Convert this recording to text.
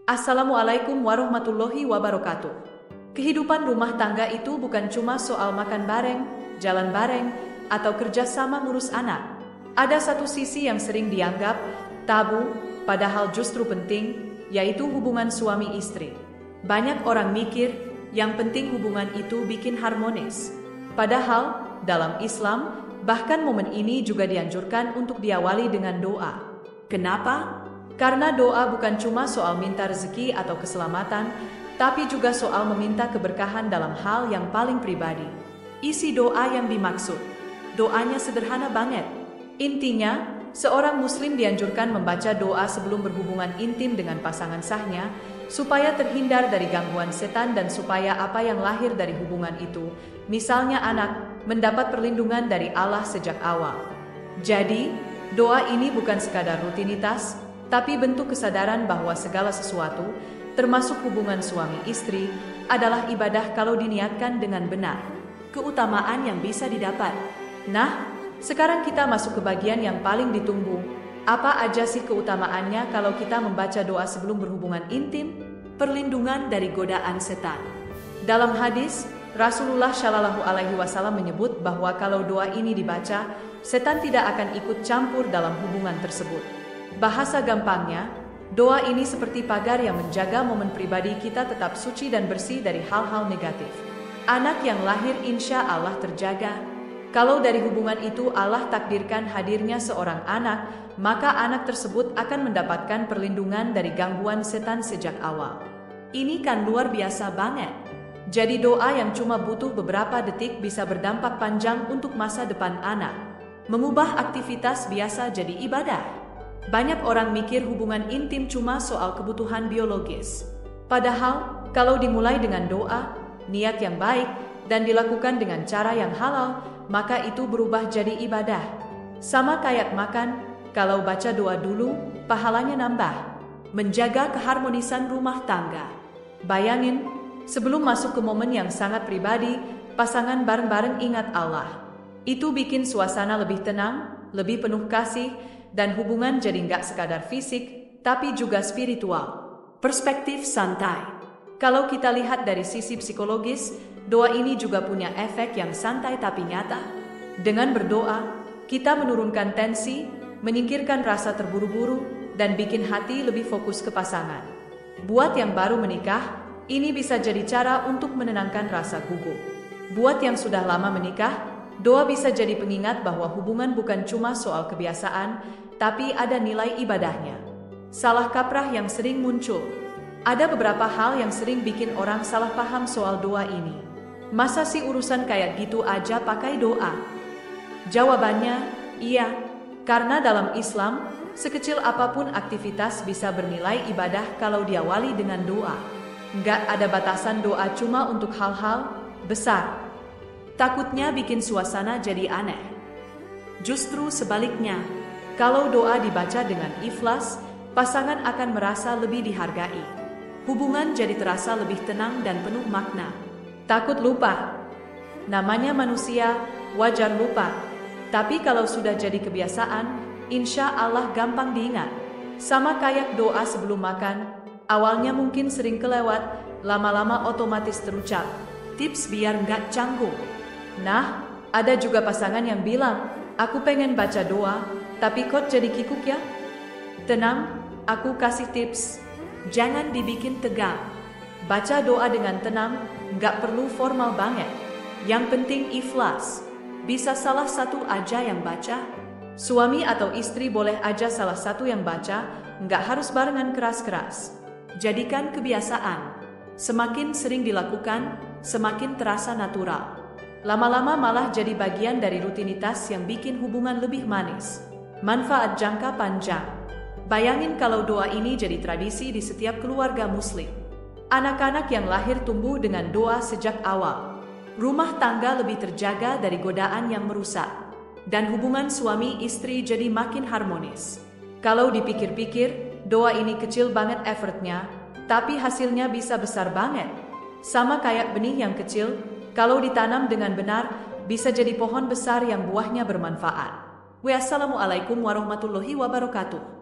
Assalamualaikum warahmatullahi wabarakatuh. Kehidupan rumah tangga itu bukan cuma soal makan bareng, jalan bareng, atau kerja sama ngurus anak. Ada satu sisi yang sering dianggap tabu, padahal justru penting, yaitu hubungan suami istri. Banyak orang mikir, yang penting hubungan itu bikin harmonis. Padahal, dalam Islam, bahkan momen ini juga dianjurkan untuk diawali dengan doa. Kenapa? Karena doa bukan cuma soal minta rezeki atau keselamatan, tapi juga soal meminta keberkahan dalam hal yang paling pribadi. Isi doa yang dimaksud. Doanya sederhana banget. Intinya, seorang muslim dianjurkan membaca doa sebelum berhubungan intim dengan pasangan sahnya, supaya terhindar dari gangguan setan dan supaya apa yang lahir dari hubungan itu, misalnya anak, mendapat perlindungan dari Allah sejak awal. Jadi, doa ini bukan sekadar rutinitas, tapi bentuk kesadaran bahwa segala sesuatu, termasuk hubungan suami istri, adalah ibadah kalau diniatkan dengan benar. Keutamaan yang bisa didapat. Nah, sekarang kita masuk ke bagian yang paling ditunggu. Apa aja sih keutamaannya kalau kita membaca doa sebelum berhubungan intim? Perlindungan dari godaan setan. Dalam hadis, Rasulullah Shallallahu Alaihi Wasallam menyebut bahwa kalau doa ini dibaca, setan tidak akan ikut campur dalam hubungan tersebut. Bahasa gampangnya, doa ini seperti pagar yang menjaga momen pribadi kita tetap suci dan bersih dari hal-hal negatif. Anak yang lahir insya Allah terjaga. Kalau dari hubungan itu Allah takdirkan hadirnya seorang anak, maka anak tersebut akan mendapatkan perlindungan dari gangguan setan sejak awal. Ini kan luar biasa banget. Jadi doa yang cuma butuh beberapa detik bisa berdampak panjang untuk masa depan anak. Mengubah aktivitas biasa jadi ibadah. Banyak orang mikir hubungan intim cuma soal kebutuhan biologis. Padahal, kalau dimulai dengan doa, niat yang baik, dan dilakukan dengan cara yang halal, maka itu berubah jadi ibadah. Sama kayak makan, kalau baca doa dulu, pahalanya nambah. Menjaga keharmonisan rumah tangga. Bayangin, sebelum masuk ke momen yang sangat pribadi, pasangan bareng-bareng ingat Allah. Itu bikin suasana lebih tenang, lebih penuh kasih, dan hubungan jadi nggak sekadar fisik, tapi juga spiritual. Perspektif santai. Kalau kita lihat dari sisi psikologis, doa ini juga punya efek yang santai tapi nyata. Dengan berdoa, kita menurunkan tensi, menyingkirkan rasa terburu-buru, dan bikin hati lebih fokus ke pasangan. Buat yang baru menikah, ini bisa jadi cara untuk menenangkan rasa gugup. Buat yang sudah lama menikah, doa bisa jadi pengingat bahwa hubungan bukan cuma soal kebiasaan, tapi ada nilai ibadahnya. Salah kaprah yang sering muncul. Ada beberapa hal yang sering bikin orang salah paham soal doa ini. Masa sih urusan kayak gitu aja pakai doa? Jawabannya, iya. Karena dalam Islam, sekecil apapun aktivitas bisa bernilai ibadah kalau diawali dengan doa. Nggak ada batasan doa cuma untuk hal-hal besar. Takutnya bikin suasana jadi aneh. Justru sebaliknya, kalau doa dibaca dengan ikhlas, pasangan akan merasa lebih dihargai. Hubungan jadi terasa lebih tenang dan penuh makna. Takut lupa. Namanya manusia, wajar lupa. Tapi kalau sudah jadi kebiasaan, insya Allah gampang diingat. Sama kayak doa sebelum makan, awalnya mungkin sering kelewat, lama-lama otomatis terucap. Tips biar nggak canggung. Nah, ada juga pasangan yang bilang, aku pengen baca doa, tapi kok jadi kikuk ya? Tenang, aku kasih tips. Jangan dibikin tegang. Baca doa dengan tenang, nggak perlu formal banget. Yang penting ikhlas. Bisa salah satu aja yang baca. Suami atau istri boleh aja salah satu yang baca, nggak harus barengan keras-keras. Jadikan kebiasaan. Semakin sering dilakukan, semakin terasa natural. Lama-lama malah jadi bagian dari rutinitas yang bikin hubungan lebih manis. Manfaat jangka panjang. Bayangin kalau doa ini jadi tradisi di setiap keluarga muslim. Anak-anak yang lahir tumbuh dengan doa sejak awal. Rumah tangga lebih terjaga dari godaan yang merusak. Dan hubungan suami istri jadi makin harmonis. Kalau dipikir-pikir, doa ini kecil banget effortnya, tapi hasilnya bisa besar banget. Sama kayak benih yang kecil, kalau ditanam dengan benar, bisa jadi pohon besar yang buahnya bermanfaat. Wassalamualaikum warahmatullahi wabarakatuh.